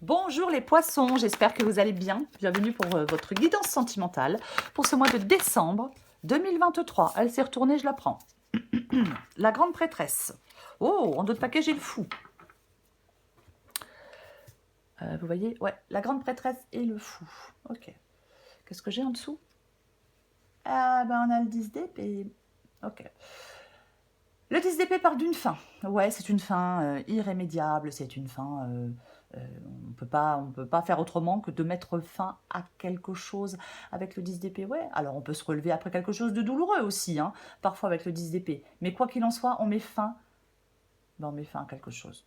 Bonjour les poissons, j'espère que vous allez bien. Bienvenue pour votre guidance sentimentale pour ce mois de décembre 2023. Elle s'est retournée, je la prends. La grande prêtresse. Oh, en d'autres paquets, j'ai le fou. Vous voyez, ouais, la grande prêtresse et le fou. Ok. Qu'est-ce que j'ai en dessous? Ah, ben on a le 10 d'épée. Ok. Le 10 d'épée parle d'une fin. Ouais, c'est une fin irrémédiable, c'est une fin... on peut pas faire autrement que de mettre fin à quelque chose avec le 10 d'épée. Ouais, alors on peut se relever après quelque chose de douloureux aussi, hein, parfois avec le 10 d'épée. Mais quoi qu'il en soit, on met fin à quelque chose.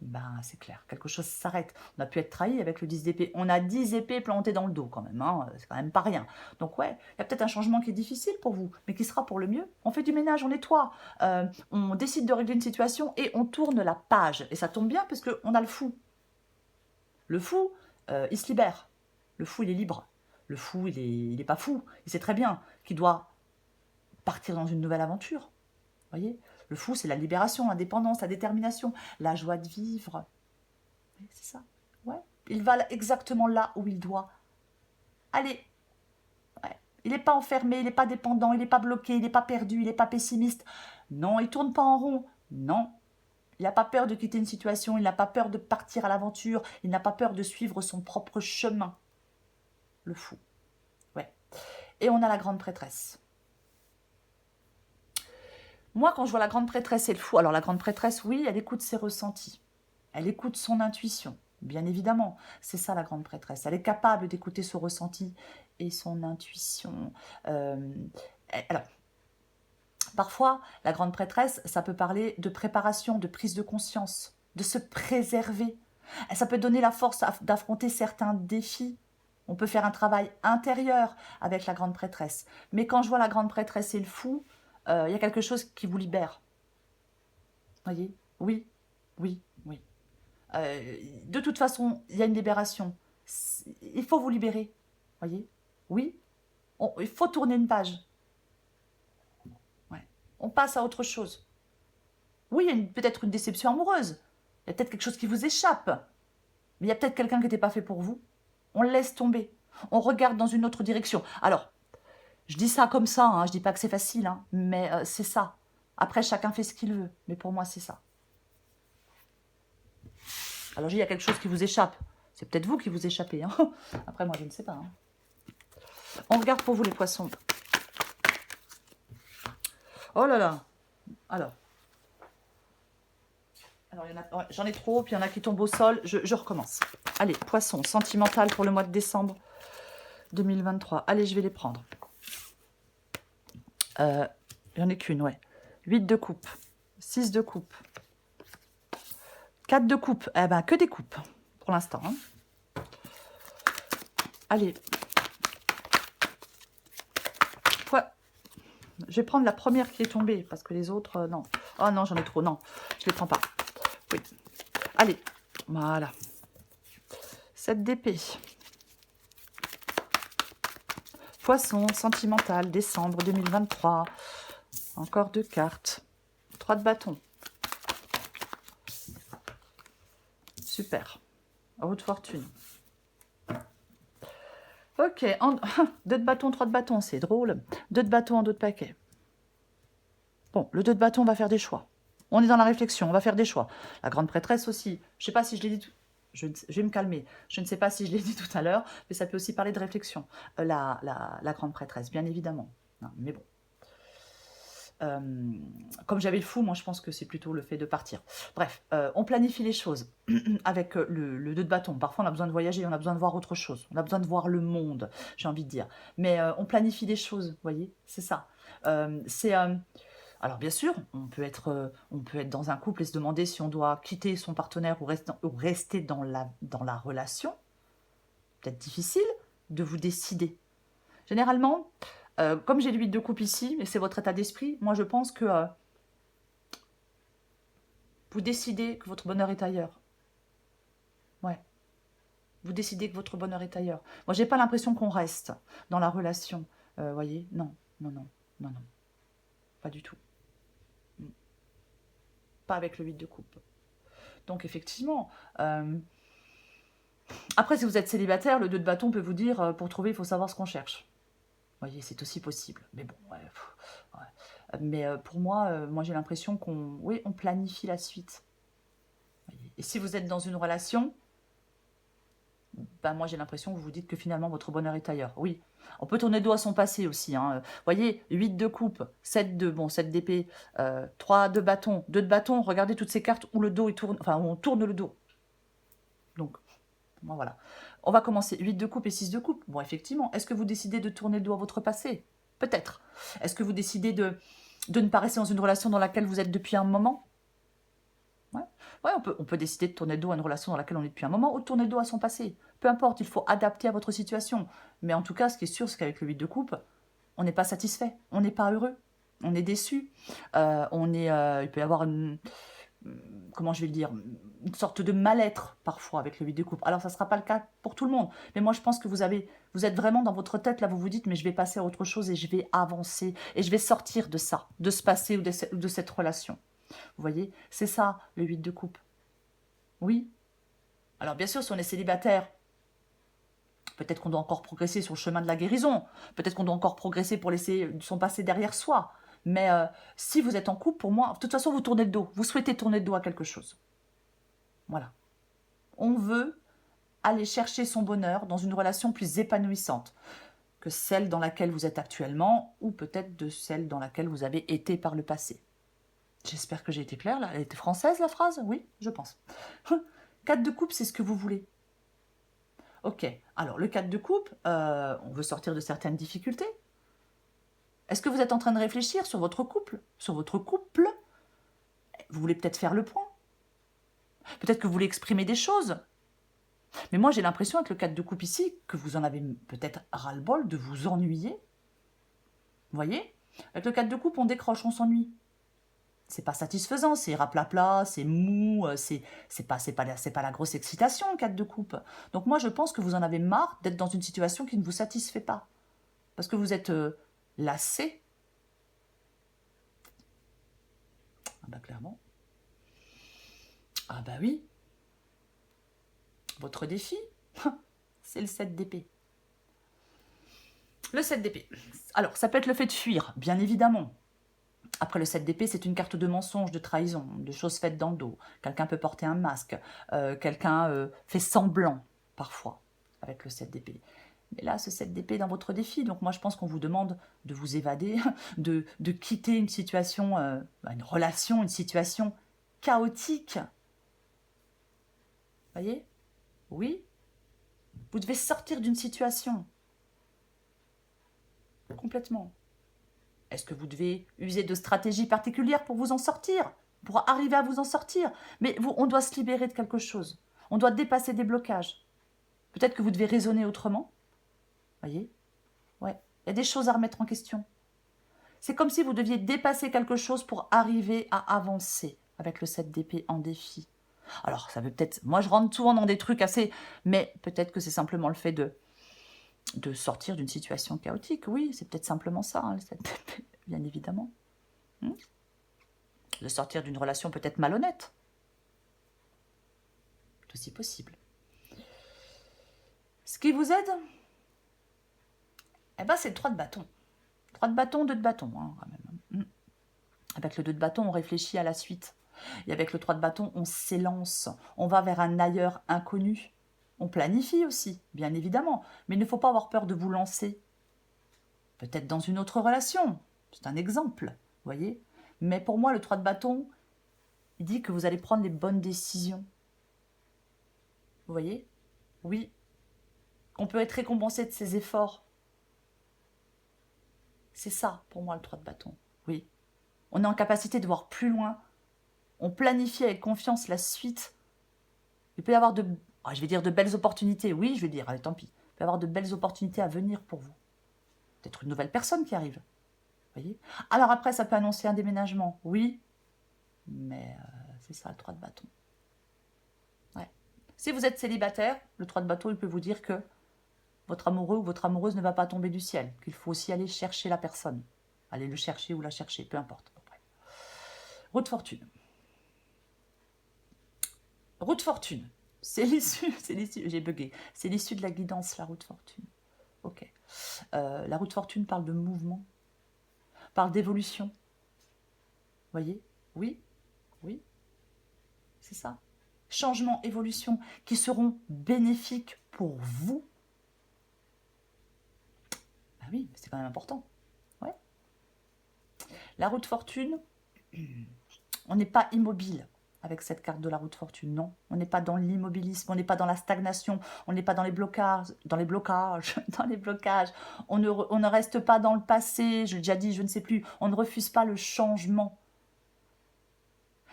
Ben, c'est clair, quelque chose s'arrête. On a pu être trahi avec le 10 d'épée. On a 10 épées plantées dans le dos quand même, hein. C'est quand même pas rien. Donc ouais, il y a peut-être un changement qui est difficile pour vous, mais qui sera pour le mieux. On fait du ménage, on nettoie, on décide de régler une situation et on tourne la page. Et ça tombe bien parce qu'on a le fou. Le fou, il se libère. Le fou, il est libre. Le fou, il est pas fou. Il sait très bien qu'il doit partir dans une nouvelle aventure. Voyez, le fou, c'est la libération, l'indépendance, la détermination, la joie de vivre. Oui, c'est ça. Ouais. Il va exactement là où il doit aller. Ouais. Il n'est pas enfermé, il n'est pas dépendant, il n'est pas bloqué, il n'est pas perdu, il n'est pas pessimiste. Non, il ne tourne pas en rond. Non. Il n'a pas peur de quitter une situation, il n'a pas peur de partir à l'aventure, il n'a pas peur de suivre son propre chemin. Le fou. Ouais. Et on a la grande prêtresse. Moi, quand je vois la grande prêtresse et le fou, alors la grande prêtresse, oui, elle écoute ses ressentis. Elle écoute son intuition, bien évidemment. C'est ça la grande prêtresse. Elle est capable d'écouter son ressenti et son intuition. Alors, parfois, la grande prêtresse, ça peut parler de préparation, de prise de conscience, de se préserver. Ça peut donner la force d'affronter certains défis. On peut faire un travail intérieur avec la grande prêtresse. Mais quand je vois la grande prêtresse et le fou, il y a quelque chose qui vous libère. Voyez? Oui, oui, oui. De toute façon, il y a une libération. Il faut vous libérer. Voyez? Oui, il faut tourner une page. Ouais. On passe à autre chose. Oui, il y a peut-être une déception amoureuse. Il y a peut-être quelque chose qui vous échappe. Mais il y a peut-être quelqu'un qui n'était pas fait pour vous. On le laisse tomber. On regarde dans une autre direction. Alors, je dis ça comme ça, hein, je dis pas que c'est facile, hein, mais c'est ça. Après, chacun fait ce qu'il veut. Mais pour moi, c'est ça. Alors, il y a quelque chose qui vous échappe. C'est peut-être vous qui vous échappez. Hein. Après, moi, je ne sais pas. Hein. On regarde pour vous, les poissons. Oh là là. Alors, ouais, j'en ai trop, puis il y en a qui tombent au sol. Je recommence. Allez, poisson, sentimental pour le mois de décembre 2023. Allez, je vais les prendre. Il n'y en a qu'une, ouais. 8 de coupe, 6 de coupe, 4 de coupe. Eh ben, que des coupes, pour l'instant. Hein. Allez. Je vais prendre la première qui est tombée, parce que les autres, non. Oh non, j'en ai trop, non. Je ne les prends pas. Oui. Allez, voilà. 7 d'épée. Poisson, sentimental, décembre 2023. Encore 2 cartes. 3 de bâton. Super. Roue de fortune. Ok, 2 de bâton, 3 de bâton, c'est drôle. 2 de bâton en 2 de paquet. Bon, le 2 de bâton, on va faire des choix. On est dans la réflexion, on va faire des choix. La grande prêtresse aussi. Je ne sais pas si je l'ai dit... Je vais me calmer. Je ne sais pas si je l'ai dit tout à l'heure, mais ça peut aussi parler de réflexion. La grande prêtresse, bien évidemment. Non, mais bon. Comme j'avais le fou, moi je pense que c'est plutôt le fait de partir. Bref, on planifie les choses avec le 2 de bâton. Parfois on a besoin de voyager, on a besoin de voir autre chose. On a besoin de voir le monde, j'ai envie de dire. Mais on planifie des choses, vous voyez, c'est ça. Alors bien sûr, on peut être dans un couple et se demander si on doit quitter son partenaire ou rester dans la relation. Peut-être difficile de vous décider. Généralement, comme j'ai le 8 de coupe ici, et c'est votre état d'esprit, moi je pense que vous décidez que votre bonheur est ailleurs. Ouais. Vous décidez que votre bonheur est ailleurs. Moi, j'ai pas l'impression qu'on reste dans la relation. Voyez, non, non, non, non, non. Pas du tout. Pas avec le 8 de coupe. Donc effectivement, Après, si vous êtes célibataire, le 2 de bâton peut vous dire, pour trouver, il faut savoir ce qu'on cherche. Vous voyez, c'est aussi possible. Mais bon, ouais, ouais. Mais pour moi, moi j'ai l'impression qu'on oui, on planifie la suite. Voyez. Et si vous êtes dans une relation, ben moi j'ai l'impression que vous vous dites que finalement votre bonheur est ailleurs. Oui, on peut tourner le dos à son passé aussi. Hein. Vous voyez, 8 de coupe, 7 de, bon, 7 d'épée, 3 de bâton, 2 de bâton, regardez toutes ces cartes où le dos il tourne, enfin où on tourne le dos. Donc, bon, voilà. On va commencer 8 de coupe et 6 de coupe. Bon, effectivement, est-ce que vous décidez de tourner le dos à votre passé? Peut-être. Est-ce que vous décidez de ne pas rester dans une relation dans laquelle vous êtes depuis un moment? Ouais, ouais, on peut décider de tourner le dos à une relation dans laquelle on est depuis un moment ou de tourner le dos à son passé. Peu importe, il faut adapter à votre situation. Mais en tout cas, ce qui est sûr, c'est qu'avec le 8 de coupe, on n'est pas satisfait, on n'est pas heureux, on est déçu, il peut y avoir comment je vais le dire, une sorte de mal-être parfois avec le 8 de coupe. Alors ça ne sera pas le cas pour tout le monde, mais moi je pense que vous êtes vraiment dans votre tête, là vous vous dites, mais je vais passer à autre chose et je vais avancer, et je vais sortir de ça, de ce passé ou de cette relation. Vous voyez, c'est ça le 8 de coupe. Oui. Alors bien sûr, si on est célibataire, peut-être qu'on doit encore progresser sur le chemin de la guérison. Peut-être qu'on doit encore progresser pour laisser son passé derrière soi. Mais si vous êtes en couple, pour moi, de toute façon, vous tournez le dos. Vous souhaitez tourner le dos à quelque chose. Voilà. On veut aller chercher son bonheur dans une relation plus épanouissante que celle dans laquelle vous êtes actuellement ou peut-être de celle dans laquelle vous avez été par le passé. J'espère que j'ai été claire, là. Elle était française, la phrase? Oui, je pense. 4 de coupe, c'est ce que vous voulez. Ok, alors le 4 de coupe, on veut sortir de certaines difficultés. Est-ce que vous êtes en train de réfléchir sur votre couple? Sur votre couple? Vous voulez peut-être faire le point. Peut-être que vous voulez exprimer des choses. Mais moi, j'ai l'impression avec le 4 de coupe ici que vous en avez peut-être ras-le-bol de vous ennuyer. Vous voyez? Avec le 4 de coupe, on décroche, on s'ennuie. C'est pas satisfaisant, c'est raplapla, c'est mou, c'est pas la grosse excitation, le 4 de coupe. Donc moi, je pense que vous en avez marre d'être dans une situation qui ne vous satisfait pas. Parce que vous êtes lassé. Ah bah clairement. Ah bah oui. Votre défi, c'est le 7 d'épée. Le 7 d'épée. Alors, ça peut être le fait de fuir, bien évidemment. Après, le 7 d'épée, c'est une carte de mensonge, de trahison, de choses faites dans le dos. Quelqu'un peut porter un masque. Quelqu'un fait semblant, parfois, avec le 7 d'épée. Mais là, ce 7 d'épée dans votre défi. Donc moi, je pense qu'on vous demande de vous évader, de quitter une situation, une relation, une situation chaotique. Vous voyez? Oui. Vous devez sortir d'une situation. Complètement. Est-ce que vous devez user de stratégies particulières pour vous en sortir? Pour arriver à vous en sortir? Mais on doit se libérer de quelque chose. On doit dépasser des blocages. Peut-être que vous devez raisonner autrement. Voyez? Ouais. Il y a des choses à remettre en question. C'est comme si vous deviez dépasser quelque chose pour arriver à avancer avec le 7 d'épée en défi. Alors, ça veut peut-être... Moi, je rentre souvent dans des trucs assez... Mais peut-être que c'est simplement le fait de sortir d'une situation chaotique. Oui, c'est peut-être simplement ça, hein, le 7 d'épée, bien évidemment. De sortir d'une relation peut-être malhonnête. C'est aussi possible. Ce qui vous aide, eh ben, c'est le 3 de bâton. 3 de bâton, 2 de bâton, hein, quand même. Avec le 2 de bâton, on réfléchit à la suite. Et avec le 3 de bâton, on s'élance. On va vers un ailleurs inconnu. On planifie aussi, bien évidemment. Mais il ne faut pas avoir peur de vous lancer. Peut-être dans une autre relation. C'est un exemple, vous voyez. Mais pour moi, le 3 de bâton, il dit que vous allez prendre les bonnes décisions. Vous voyez? Oui. On peut être récompensé de ses efforts. C'est ça, pour moi, le 3 de bâton. Oui. On est en capacité de voir plus loin. On planifie avec confiance la suite. Il peut y avoir je vais dire de belles opportunités. Oui, je vais dire, allez, tant pis. Il peut y avoir de belles opportunités à venir pour vous. Peut-être une nouvelle personne qui arrive. Vous voyez? Alors après, ça peut annoncer un déménagement. Oui. Mais c'est ça, le 3 de bâton. Ouais. Si vous êtes célibataire, le 3 de bâton, il peut vous dire que votre amoureux ou votre amoureuse ne va pas tomber du ciel. Qu'il faut aussi aller chercher la personne. Aller le chercher ou la chercher, peu importe. Roue de fortune. Roue de fortune. C'est l'issue, j'ai bugué. C'est l'issue de la guidance, la roue de fortune. Ok. La roue de fortune parle de mouvement, parle d'évolution. Voyez? Oui, oui, c'est ça. Changement, évolution, qui seront bénéfiques pour vous. Ah oui, c'est quand même important. Ouais. La roue de fortune, on n'est pas immobile avec cette carte de la roue de fortune, non. On n'est pas dans l'immobilisme, on n'est pas dans la stagnation, on n'est pas dans les blocages, dans les blocages. On ne reste pas dans le passé, je l'ai déjà dit, je ne sais plus. On ne refuse pas le changement.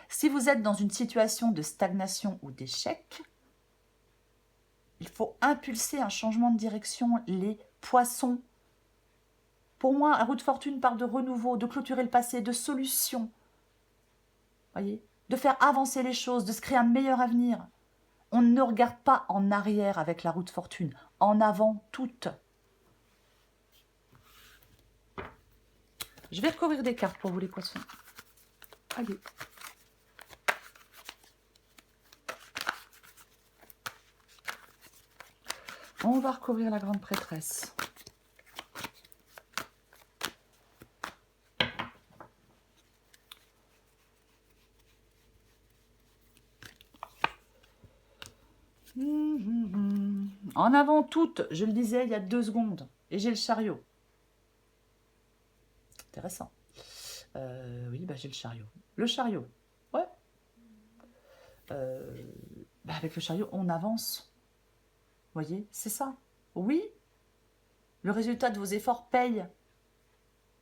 Si vous êtes dans une situation de stagnation ou d'échec, il faut impulser un changement de direction, les poissons. Pour moi, la roue de fortune parle de renouveau, de clôturer le passé, de solution. Voyez, de faire avancer les choses, de se créer un meilleur avenir. On ne regarde pas en arrière avec la roue de fortune, en avant toute. Je vais recouvrir des cartes pour vous les poissons. Allez. On va recouvrir la grande prêtresse. En avant toute, je le disais il y a 2 secondes. Et j'ai le chariot. Intéressant. Oui, bah j'ai le chariot. Le chariot, ouais. Avec le chariot, on avance. Vous voyez, c'est ça. Oui, le résultat de vos efforts paye.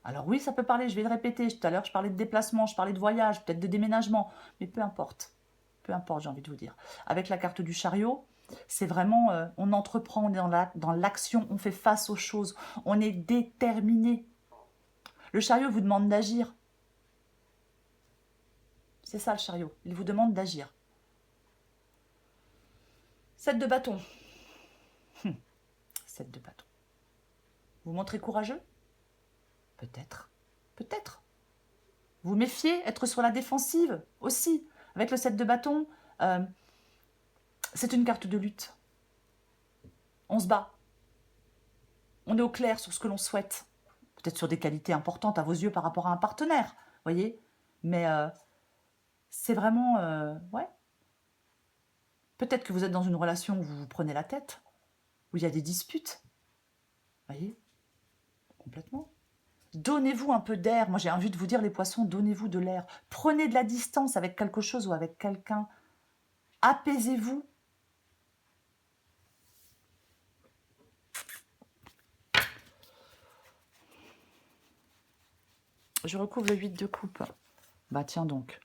Alors oui, ça peut parler, je vais le répéter. Tout à l'heure, je parlais de déplacement, je parlais de voyage, peut-être de déménagement. Mais peu importe. Peu importe, j'ai envie de vous dire. Avec la carte du chariot, c'est vraiment, on entreprend, on est dans l'action, on fait face aux choses, on est déterminé. Le chariot vous demande d'agir. C'est ça le chariot, il vous demande d'agir. 7 de bâton. 7 de bâton. Vous montrez courageux? Peut-être. Peut-être. Vous méfiez, être sur la défensive aussi. Avec le 7 de bâton, c'est une carte de lutte. On se bat. On est au clair sur ce que l'on souhaite. Peut-être sur des qualités importantes à vos yeux par rapport à un partenaire, voyez. Mais c'est vraiment... ouais. Peut-être que vous êtes dans une relation où vous vous prenez la tête, où il y a des disputes. Voyez. Complètement. Donnez-vous un peu d'air. Moi, j'ai envie de vous dire, les poissons, donnez-vous de l'air. Prenez de la distance avec quelque chose ou avec quelqu'un. Apaisez-vous. Je recouvre le 8 de coupe. Bah tiens donc.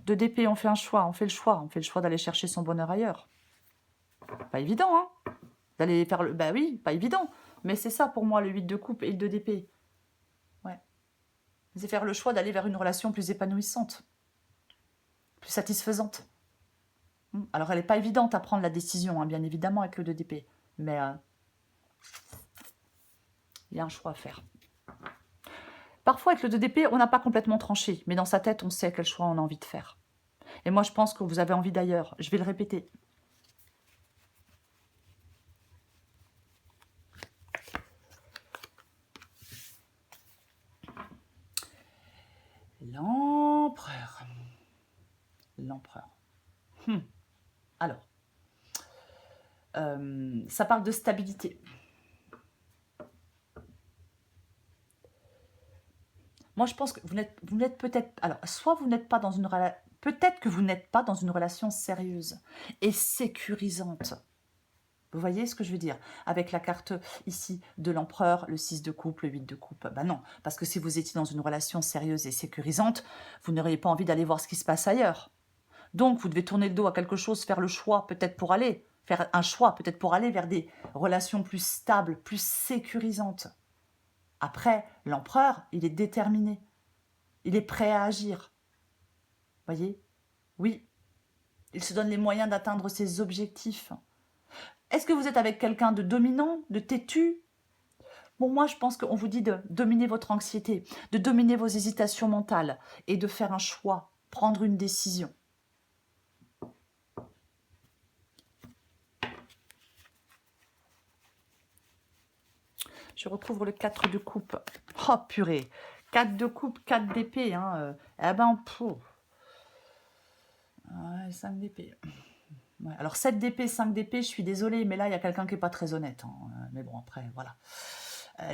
2 d'épée, on fait un choix, on fait le choix. On fait le choix d'aller chercher son bonheur ailleurs. Pas évident, hein. D'aller faire le... Bah oui, pas évident. Mais c'est ça pour moi, le 8 de coupe et le 2 d'épée. Ouais. C'est faire le choix d'aller vers une relation plus épanouissante. Plus satisfaisante. Alors, elle n'est pas évidente à prendre la décision, hein, bien évidemment, avec le 2 d'épée. Mais il y a un choix à faire. Parfois, avec le 2 d'épée, on n'a pas complètement tranché. Mais dans sa tête, on sait quel choix on a envie de faire. Et moi, je pense que vous avez envie d'ailleurs. Je vais le répéter. L'empereur. L'empereur. Alors, ça parle de stabilité. Moi, je pense que vous n'êtes peut-être... Alors, soit vous n'êtes pas dans une relation... Peut-être que vous n'êtes pas dans une relation sérieuse et sécurisante. Vous voyez ce que je veux dire? Avec la carte ici de l'empereur, le 6 de coupe, le 8 de coupe. Ben non, parce que si vous étiez dans une relation sérieuse et sécurisante, vous n'auriez pas envie d'aller voir ce qui se passe ailleurs. Donc, vous devez tourner le dos à quelque chose, faire le choix peut-être pour aller, faire un choix peut-être pour aller vers des relations plus stables, plus sécurisantes. Après, l'empereur, il est déterminé. Il est prêt à agir. Voyez? Oui. Il se donne les moyens d'atteindre ses objectifs. Est-ce que vous êtes avec quelqu'un de dominant, de têtu? Bon, moi, je pense qu'on vous dit de dominer votre anxiété, de dominer vos hésitations mentales et de faire un choix, prendre une décision. Je recouvre le 4 de coupe. Oh purée, 4 de coupe, 4 d'épée. Hein. Eh ben, pouf. Ouais, 5 d'épée. Ouais, alors 7 d'épée, 5 d'épée, je suis désolée, mais là, il y a quelqu'un qui n'est pas très honnête. Hein. Mais bon, après, voilà.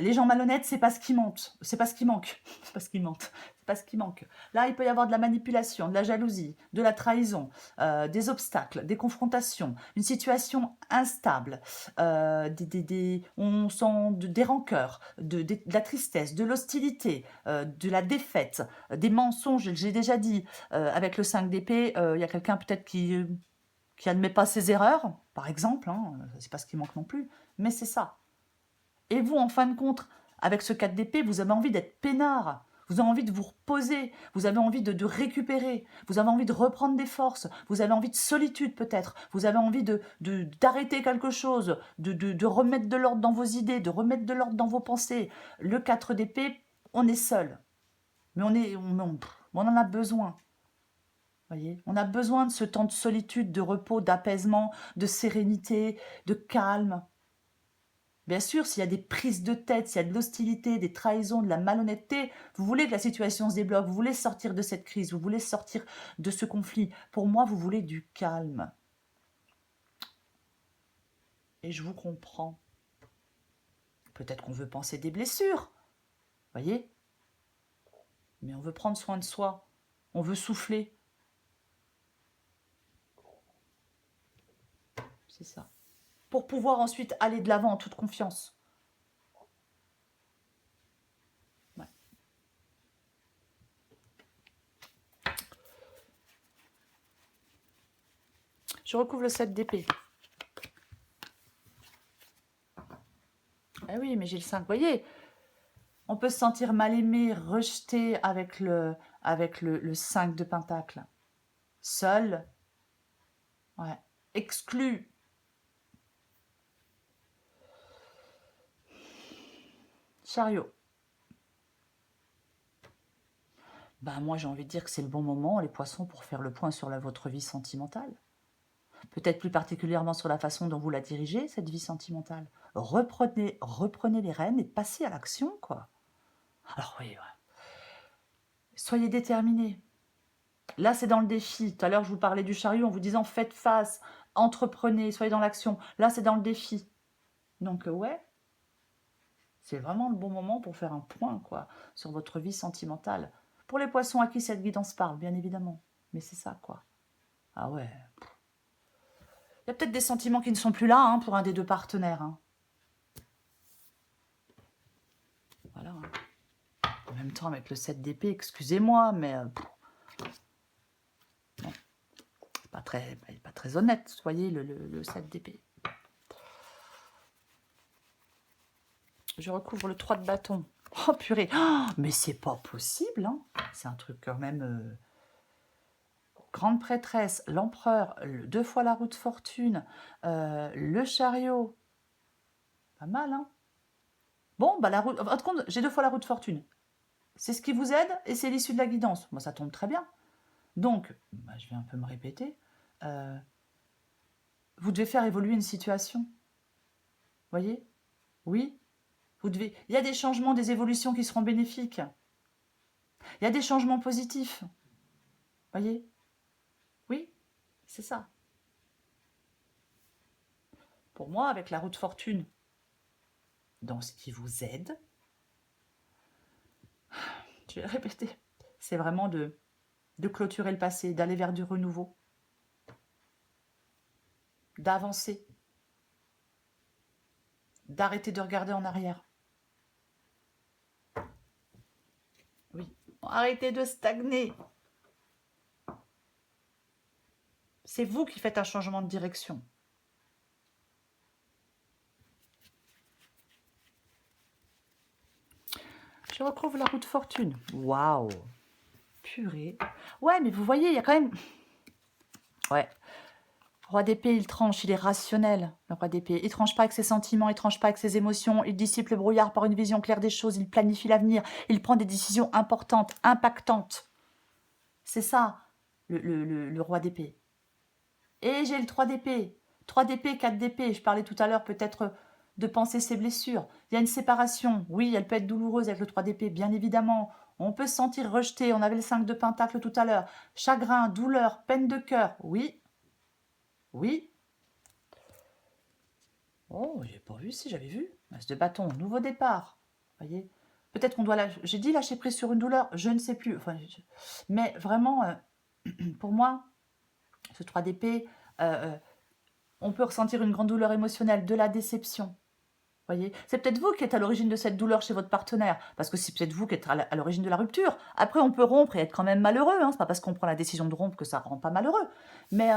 Les gens malhonnêtes, c'est pas ce qui manque. C'est pas ce qui manque. C'est pas ce qui manque. C'est pas ce qui manque. Là, il peut y avoir de la manipulation, de la jalousie, de la trahison, des obstacles, des confrontations, une situation instable, on sent des rancœurs, de la tristesse, de l'hostilité, de la défaite, des mensonges, j'ai déjà dit. Avec le 5 d'épée, il y a quelqu'un peut-être qui admet pas ses erreurs, par exemple. Hein, c'est pas ce qui manque non plus, mais c'est ça. Et vous, en fin de compte, avec ce 4 d'épée, vous avez envie d'être peinard. Vous avez envie de vous reposer. Vous avez envie de récupérer. Vous avez envie de reprendre des forces. Vous avez envie de solitude peut-être. Vous avez envie d'arrêter quelque chose, de remettre de l'ordre dans vos idées, de remettre de l'ordre dans vos pensées. Le 4 d'épée, on est seul. Mais on en a besoin. Voyez, on a besoin de ce temps de solitude, de repos, d'apaisement, de sérénité, de calme. Bien sûr, s'il y a des prises de tête, s'il y a de l'hostilité, des trahisons, de la malhonnêteté, vous voulez que la situation se débloque, vous voulez sortir de cette crise, vous voulez sortir de ce conflit. Pour moi, vous voulez du calme. Et je vous comprends. Peut-être qu'on veut penser des blessures, voyez? Mais on veut prendre soin de soi, on veut souffler. C'est ça. Pour pouvoir ensuite aller de l'avant en toute confiance. Ouais. Je recouvre le 7 d'épée. Eh oui, mais j'ai le 5. Vous voyez, on peut se sentir mal aimé, rejeté avec le 5 de pentacle. Seul, ouais, exclu. Chariot. Ben moi j'ai envie de dire que c'est le bon moment, les poissons, pour faire le point sur votre vie sentimentale. Peut-être plus particulièrement sur la façon dont vous la dirigez, cette vie sentimentale. Reprenez les rênes et passez à l'action, quoi. Alors oui, ouais. Soyez déterminés. Là, c'est dans le défi. Tout à l'heure, je vous parlais du chariot en vous disant faites face, entreprenez, soyez dans l'action. Là, c'est dans le défi. Donc, ouais, c'est vraiment le bon moment pour faire un point, quoi, sur votre vie sentimentale. Pour les poissons à qui cette guidance parle, bien évidemment. Mais c'est ça, quoi. Ah ouais. Il y a peut-être des sentiments qui ne sont plus là hein, pour un des deux partenaires. Hein. Voilà. Hein. En même temps, avec le 7 d'épée, excusez-moi, mais... non. C'est pas très honnête, voyez, le 7 d'épée. Je recouvre le 3 de bâton. Oh purée, oh, mais c'est pas possible. Hein. C'est un truc quand même... Grande prêtresse, l'empereur, 2 fois la roue de fortune, le chariot. Pas mal, hein. Bon, bah la roue... En compte, j'ai 2 fois la roue de fortune. C'est ce qui vous aide et c'est l'issue de la guidance. Moi, ça tombe très bien. Donc, bah, je vais un peu me répéter. Vous devez faire évoluer une situation. Voyez? Oui. Vous devez... Il y a des changements, des évolutions qui seront bénéfiques. Il y a des changements positifs. Voyez? Oui, c'est ça. Pour moi, avec la roue de fortune, dans ce qui vous aide, je vais répéter, c'est vraiment de clôturer le passé, d'aller vers du renouveau, d'avancer, d'arrêter de regarder en arrière. Oui, arrêtez de stagner. C'est vous qui faites un changement de direction. Je retrouve la roue de fortune. Waouh! Purée. Ouais, mais vous voyez, il y a quand même... Ouais. Roi d'épée, il tranche, il est rationnel, le roi d'épée. Il tranche pas avec ses sentiments, il tranche pas avec ses émotions, il dissipe le brouillard par une vision claire des choses, il planifie l'avenir, il prend des décisions importantes, impactantes. C'est ça, le roi d'épée. Et j'ai le 3 d'épée. 3 d'épée, 4 d'épée. Je parlais tout à l'heure peut-être de penser ses blessures. Il y a une séparation. Oui, elle peut être douloureuse avec le 3 d'épée, bien évidemment. On peut se sentir rejeté. On avait le 5 de pentacle tout à l'heure. Chagrin, douleur, peine de cœur. Oui. Oui. Oh, j'ai pas vu si j'avais vu. As de bâton, nouveau départ. Voyez. Peut-être qu'on doit j'ai dit lâcher prise sur une douleur, je ne sais plus. Enfin, mais vraiment, pour moi, ce 3 d'épée, on peut ressentir une grande douleur émotionnelle, de la déception. Voyez, c'est peut-être vous qui êtes à l'origine de cette douleur chez votre partenaire, parce que c'est peut-être vous qui êtes à l'origine de la rupture. Après, on peut rompre et être quand même malheureux. Hein. C'est pas parce qu'on prend la décision de rompre que ça rend pas malheureux. Mais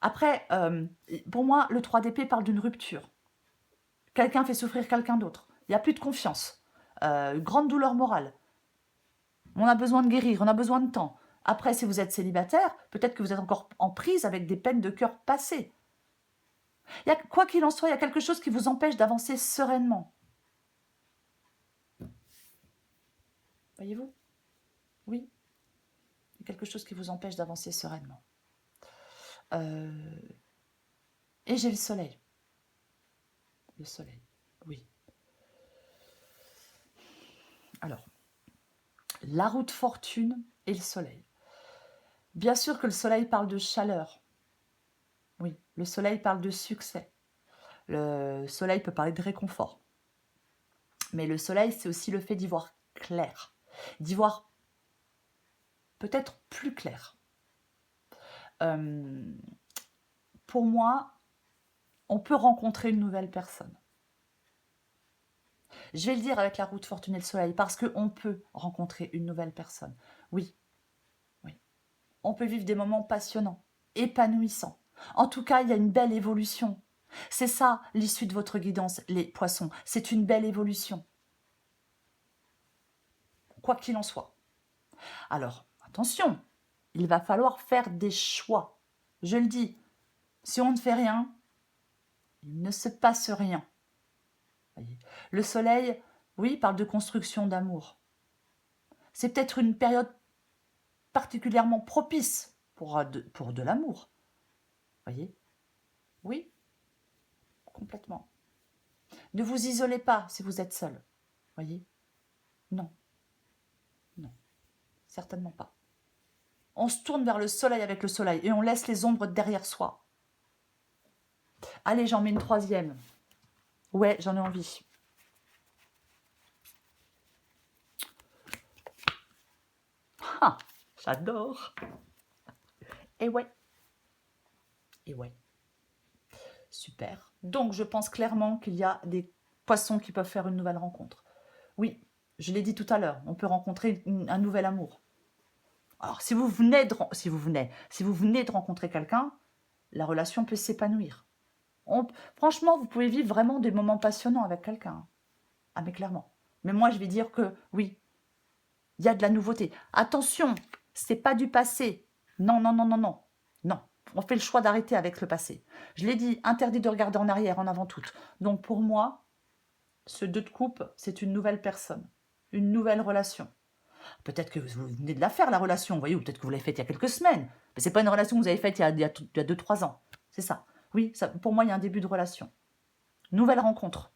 après, pour moi, le 3 d'épée parle d'une rupture. Quelqu'un fait souffrir quelqu'un d'autre. Il n'y a plus de confiance. Grande douleur morale. On a besoin de guérir, on a besoin de temps. Après, si vous êtes célibataire, peut-être que vous êtes encore en prise avec des peines de cœur passées. Quoi qu'il en soit, il y a quelque chose qui vous empêche d'avancer sereinement. Voyez-vous? Oui. Il y a quelque chose qui vous empêche d'avancer sereinement. Et j'ai le soleil. Le soleil, oui. Alors, la roue de fortune et le soleil. Bien sûr que le soleil parle de chaleur. Oui, le soleil parle de succès. Le soleil peut parler de réconfort. Mais le soleil, c'est aussi le fait d'y voir clair. D'y voir peut-être plus clair. Pour moi, on peut rencontrer une nouvelle personne. Je vais le dire avec la roue de fortune et le soleil, parce qu'on peut rencontrer une nouvelle personne. Oui, oui. On peut vivre des moments passionnants, épanouissants. En tout cas, il y a une belle évolution. C'est ça l'issue de votre guidance, les poissons. C'est une belle évolution. Quoi qu'il en soit. Alors, attention, il va falloir faire des choix. Je le dis, si on ne fait rien, il ne se passe rien. Voyez. Le soleil, oui, parle de construction d'amour. C'est peut-être une période particulièrement propice pour de l'amour. Voyez? Oui, complètement. Ne vous isolez pas si vous êtes seul. Voyez? Non. Non. Certainement pas. On se tourne vers le soleil avec le soleil et on laisse les ombres derrière soi. Allez, j'en mets une troisième. Ouais, j'en ai envie. Ah, j'adore. Et ouais. Et ouais. Super. Donc, je pense clairement qu'il y a des poissons qui peuvent faire une nouvelle rencontre. Oui, je l'ai dit tout à l'heure, on peut rencontrer un nouvel amour. Alors, si vous venez de rencontrer quelqu'un, la relation peut s'épanouir. Franchement, vous pouvez vivre vraiment des moments passionnants avec quelqu'un. Ah, mais clairement. Mais moi, je vais dire que oui, il y a de la nouveauté. Attention, c'est pas du passé. Non, non, non, non, non. Non, on fait le choix d'arrêter avec le passé. Je l'ai dit, interdit de regarder en arrière, en avant toute. Donc pour moi, ce 2 de coupe, c'est une nouvelle personne, une nouvelle relation. Peut-être que vous venez de la faire, la relation, vous voyez, ou peut-être que vous l'avez faite il y a quelques semaines. Mais ce n'est pas une relation que vous avez faite il y a 2-3 ans. C'est ça. Oui, ça, pour moi, il y a un début de relation. Nouvelle rencontre.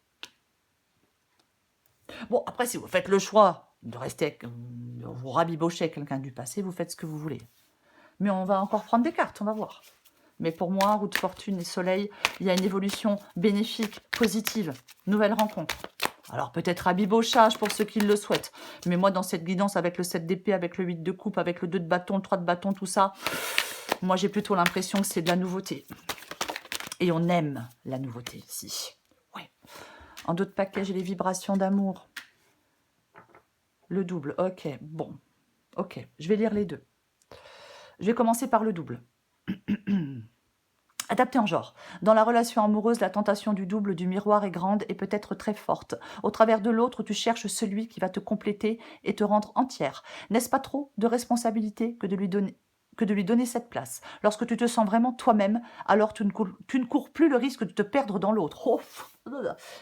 Bon, après, si vous faites le choix de rester, de vous rabibocher avec quelqu'un du passé, vous faites ce que vous voulez. Mais on va encore prendre des cartes, on va voir. Mais pour moi, roue de fortune et soleil, il y a une évolution bénéfique, positive, nouvelle rencontre. Alors peut-être rabibochage pour ceux qui le souhaitent. Mais moi, dans cette guidance avec le 7 d'épée, avec le 8 de coupe, avec le 2 de bâton, le 3 de bâton, tout ça, moi j'ai plutôt l'impression que c'est de la nouveauté. Et on aime la nouveauté ici. Ouais. En d'autres paquets, j'ai les vibrations d'amour. Le double, ok, bon. Ok, je vais lire les deux. Je vais commencer par le double. Adapté en genre. Dans la relation amoureuse, la tentation du double, du miroir est grande et peut être très forte. Au travers de l'autre, tu cherches celui qui va te compléter et te rendre entière. N'est-ce pas trop de responsabilité que de lui donner cette place? Lorsque tu te sens vraiment toi-même, alors tu ne cours plus le risque de te perdre dans l'autre. Oh,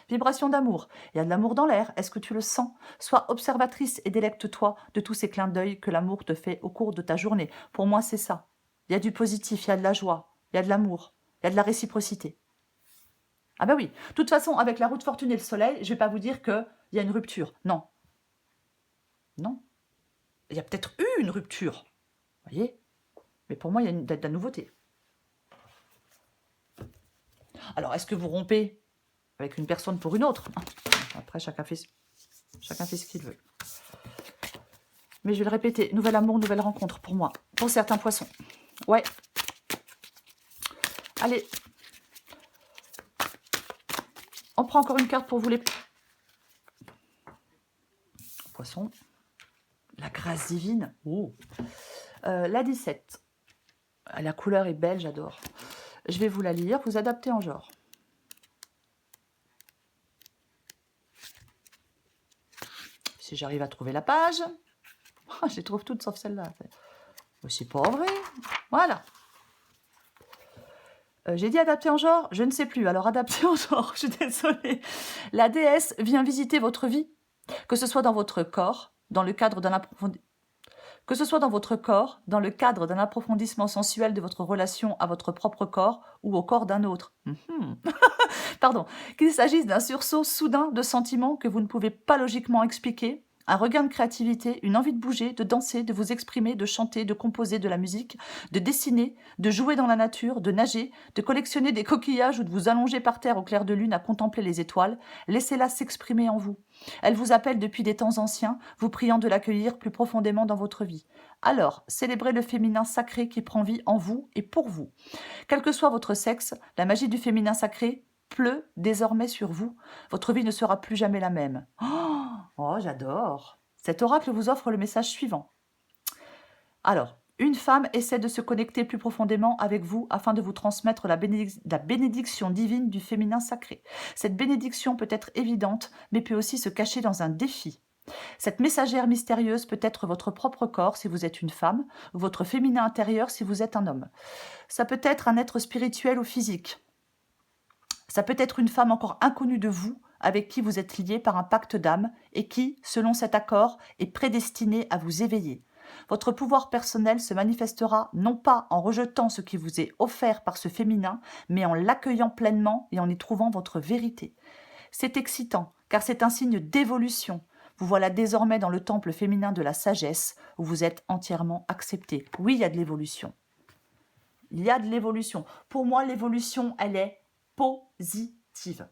vibration d'amour. Il y a de l'amour dans l'air. Est-ce que tu le sens? Sois observatrice et délecte-toi de tous ces clins d'œil que l'amour te fait au cours de ta journée. Pour moi, c'est ça. Il y a du positif, il y a de la joie, il y a de l'amour, il y a de la réciprocité. Ah bah oui, de toute façon, avec la roue de fortune et le soleil, je ne vais pas vous dire qu'il y a une rupture. Non. Non. Il y a peut-être eu une rupture. Vous voyez? Mais pour moi, il y a de la nouveauté. Alors, est-ce que vous rompez avec une personne pour une autre? Après, chacun fait ce qu'il veut. Mais je vais le répéter, nouvel amour, nouvelle rencontre pour moi, pour certains poissons. Ouais. Allez. On prend encore une carte pour vous les poissons. La grâce divine. Oh. La 17. La couleur est belle, j'adore. Je vais vous la lire, vous adaptez en genre. Si j'arrive à trouver la page. Je les trouve toutes sauf celle-là. C'est pas vrai. Voilà. J'ai dit adapter en genre, je ne sais plus. Alors adapter en genre, je suis désolée. La déesse vient visiter votre vie, que ce soit dans votre corps, dans le cadre d'un approfondissement sensuel de votre relation à votre propre corps ou au corps d'un autre. Pardon. Qu'il s'agisse d'un sursaut soudain de sentiments que vous ne pouvez pas logiquement expliquer, un regain de créativité, une envie de bouger, de danser, de vous exprimer, de chanter, de composer de la musique, de dessiner, de jouer dans la nature, de nager, de collectionner des coquillages ou de vous allonger par terre au clair de lune à contempler les étoiles. Laissez-la s'exprimer en vous. Elle vous appelle depuis des temps anciens, vous priant de l'accueillir plus profondément dans votre vie. Alors, célébrez le féminin sacré qui prend vie en vous et pour vous. Quel que soit votre sexe, la magie du féminin sacré pleut désormais sur vous. Votre vie ne sera plus jamais la même. Oh, j'adore. Cet oracle vous offre le message suivant. Alors, une femme essaie de se connecter plus profondément avec vous afin de vous transmettre la bénédiction divine du féminin sacré. Cette bénédiction peut être évidente, mais peut aussi se cacher dans un défi. Cette messagère mystérieuse peut être votre propre corps si vous êtes une femme, ou votre féminin intérieur si vous êtes un homme. Ça peut être un être spirituel ou physique. Ça peut être une femme encore inconnue de vous, avec qui vous êtes lié par un pacte d'âme et qui, selon cet accord, est prédestinée à vous éveiller. Votre pouvoir personnel se manifestera non pas en rejetant ce qui vous est offert par ce féminin, mais en l'accueillant pleinement et en y trouvant votre vérité. C'est excitant, car c'est un signe d'évolution. Vous voilà désormais dans le temple féminin de la sagesse, où vous êtes entièrement accepté. Oui, il y a de l'évolution. Il y a de l'évolution. Pour moi, l'évolution, elle est positive.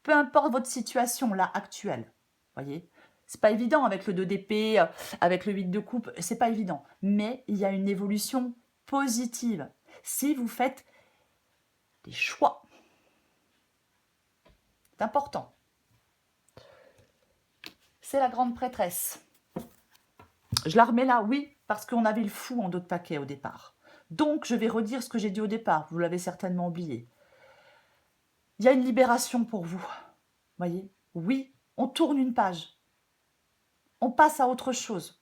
Peu importe votre situation là actuelle, voyez, c'est pas évident avec le 2 d'épée, avec le 8 de coupe, c'est pas évident, mais il y a une évolution positive si vous faites des choix. C'est important. C'est la grande prêtresse. Je la remets là, oui, parce qu'on avait le fou en dos de paquet au départ. Donc, je vais redire ce que j'ai dit au départ, vous l'avez certainement oublié. Il y a une libération pour vous. Voyez? Oui, on tourne une page. On passe à autre chose.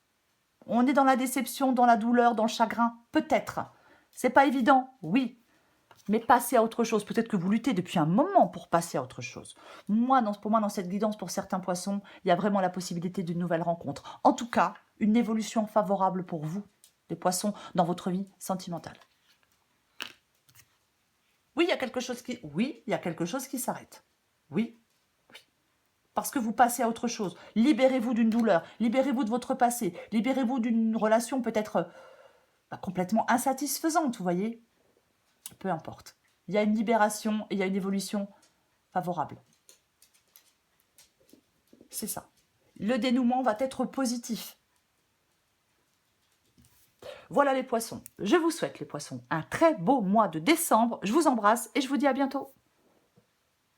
On est dans la déception, dans la douleur, dans le chagrin. Peut-être. C'est pas évident, oui. Mais passer à autre chose. Peut-être que vous luttez depuis un moment pour passer à autre chose. Pour moi, dans cette guidance, pour certains poissons, il y a vraiment la possibilité d'une nouvelle rencontre. En tout cas, une évolution favorable pour vous, les poissons, dans votre vie sentimentale. Oui, il y a quelque chose qui s'arrête. Oui. Parce que vous passez à autre chose. Libérez-vous d'une douleur, libérez-vous de votre passé, libérez-vous d'une relation peut-être complètement insatisfaisante, vous voyez. Peu importe. Il y a une libération et il y a une évolution favorable. C'est ça. Le dénouement va être positif. Voilà les poissons. Je vous souhaite, les poissons, un très beau mois de décembre. Je vous embrasse et je vous dis à bientôt.